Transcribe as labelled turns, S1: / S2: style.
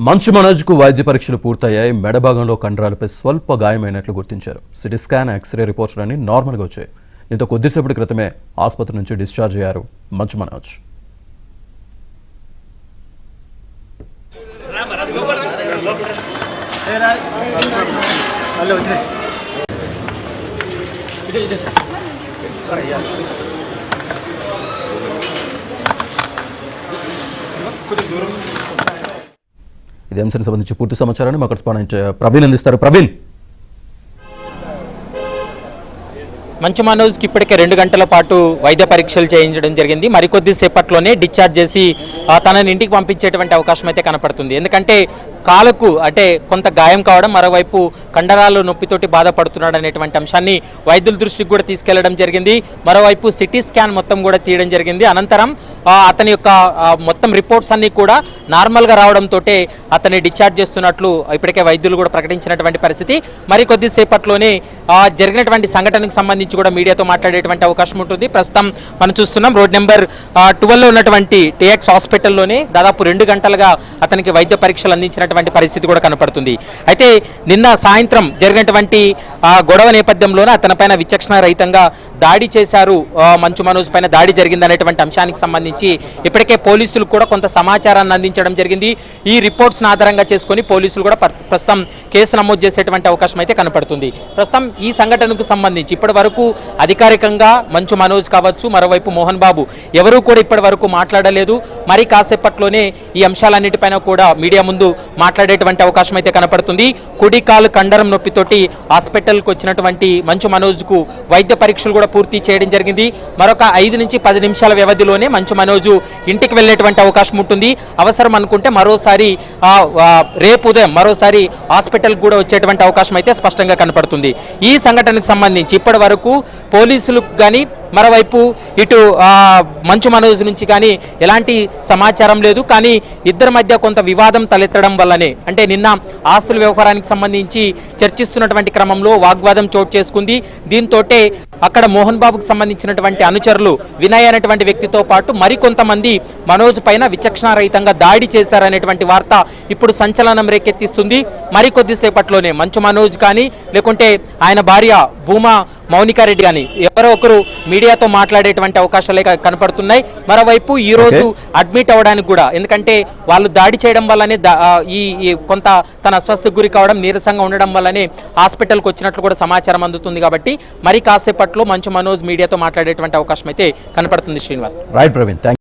S1: మంచు మనోజ్కు వైద్య పరీక్షలు పూర్తయ్యాయి. మెడభాగంలో కండరాలపై స్వల్ప గాయమైనట్లు గుర్తించారు. సిటీ స్కాన్, ఎక్స్రే రిపోర్ట్లన్నీ నార్మల్గా వచ్చాయి. దీంతో కొద్దిసేపటి క్రితమే ఆసుపత్రి నుంచి డిశ్చార్జ్ అయ్యారు మంచు మనోజ్. ఇదే అంశానికి సంబంధించి పూర్తి సమాచారాన్ని మా కరెస్పాండెంట్ ప్రవీణ్ అందిస్తారు. ప్రవీణ్,
S2: మంచు మనోజ్కి ఇప్పటికే 2 గంటల పాటు వైద్య పరీక్షలు చేయించడం జరిగింది. మరికొద్ది సేపట్లోనే డిశ్చార్జ్ చేసి తనని ఇంటికి పంపించేటువంటి అవకాశం అయితే కనపడుతుంది. ఎందుకంటే కాలుకు అంటే కొంత గాయం కావడం, మరోవైపు కండరాలు నొప్పితోటి బాధపడుతున్నాడు అనేటువంటి అంశాన్ని వైద్యుల దృష్టికి కూడా తీసుకెళ్లడం జరిగింది. మరోవైపు సిటీ స్కాన్ మొత్తం కూడా తీయడం జరిగింది. అనంతరం అతని యొక్క మొత్తం రిపోర్ట్స్ అన్ని కూడా నార్మల్గా రావడంతో అతన్ని డిశ్చార్జ్ చేస్తున్నట్లు ఇప్పటికే వైద్యులు కూడా ప్రకటించినటువంటి పరిస్థితి. మరికొద్ది సేపట్లోనే జరిగినటువంటి సంఘటనకు సంబంధించి కూడా మీడియాతో మాట్లాడేటువంటి అవకాశం ఉంటుంది. ప్రస్తుతం మనం చూస్తున్నాం రోడ్ నెంబర్ 12లో ఉన్నటువంటి టీఎక్స్ హాస్పిటల్లోనే దాదాపు 2 గంటలుగా అతనికి వైద్య పరీక్షలు అందించినటువంటి పరిస్థితి కూడా కనపడుతుంది. అయితే నిన్న సాయంత్రం జరిగినటువంటి గొడవ నేపథ్యంలోనే అతనిపైన విచక్షణ రహితంగా దాడి చేశారు, మంచు మనోజ్ పైన దాడి జరిగిందనేటువంటి అంశానికి సంబంధించి ఇప్పటికే పోలీసులు కూడా కొంత సమాచారాన్ని అందించడం జరిగింది. ఈ రిపోర్ట్స్ను ఆధారంగా చేసుకొని పోలీసులు కూడా ప్రస్తుతం కేసు నమోదు చేసేటువంటి అవకాశం అయితే కనపడుతుంది. ప్రస్తుతం ఈ సంఘటనకు సంబంధించి ఇప్పటి వరకు అధికారికంగా మంచు మనోజ్ కావచ్చు, మరోవైపు మోహన్ బాబు ఎవరూ కూడా ఇప్పటి వరకు మాట్లాడలేదు. మరి కాసేపట్లోనే ఈ అంశాలన్నిటిపైన కూడా మీడియా ముందు మాట్లాడేటువంటి అవకాశం అయితే కనపడుతుంది. కుడి కాలు కండరం నొప్పితోటి హాస్పిటల్కి వచ్చినటువంటి మంచు మనోజ్కు వైద్య పరీక్షలు కూడా పూర్తి చేయడం జరిగింది. మరొక 5 నుంచి 10 నిమిషాల వ్యవధిలోనే మంచు మనోజు ఇంటికి వెళ్ళేటువంటి అవకాశం ఉంటుంది. అవసరం అనుకుంటే మరోసారి రేపు ఉదయం మరోసారి హాస్పిటల్కి కూడా వచ్చేటువంటి అవకాశం అయితే స్పష్టంగా కనపడుతుంది. ఈ సంఘటనకు సంబంధించి ఇప్పటి వరకు పోలీసులకు కానీ మరోవైపు ఇటు మంచు మనోజ్ నుంచి కానీ ఎలాంటి సమాచారం లేదు. కానీ ఇద్దరి మధ్య కొంత వివాదం తలెత్తడం వల్లనే, అంటే నిన్న ఆస్తుల వ్యవహారానికి సంబంధించి చర్చిస్తున్నటువంటి క్రమంలో వాగ్వాదం చోటు చేసుకుంది. దీంతో అక్కడ మోహన్ బాబుకు సంబంధించినటువంటి అనుచరులు వినయ్ అనేటువంటి వ్యక్తితో పాటు మరికొంతమంది మనోజ్ పైన విచక్షణారహితంగా దాడి చేశారనేటువంటి వార్త ఇప్పుడు సంచలనం రేకెత్తిస్తుంది. మరికొద్దిసేపట్లోనే మంచు మనోజ్ కానీ లేకుంటే ఆయన భార్య భూమా మౌనికారెడ్డి కానీ ఎవరో ఒకరు మీడియాతో మాట్లాడేటువంటి అవకాశాలే కనపడుతున్నాయి. మరోవైపు ఈ రోజు అడ్మిట్ అవ్వడానికి కూడా, ఎందుకంటే వాళ్ళు దాడి చేయడం వల్లనే ఈ కొంత తన అస్వస్థకు గురి కావడం, నీరసంగా ఉండడం వల్లనే హాస్పిటల్కి వచ్చినట్లు కూడా సమాచారం అందుతుంది. కాబట్టి మరి కాసేపట్లో మంచు మనోజ్ మీడియాతో మాట్లాడేటువంటి అవకాశం అయితే కనపడుతుంది. శ్రీనివాస్.
S1: రైట్ ప్రవీణ్.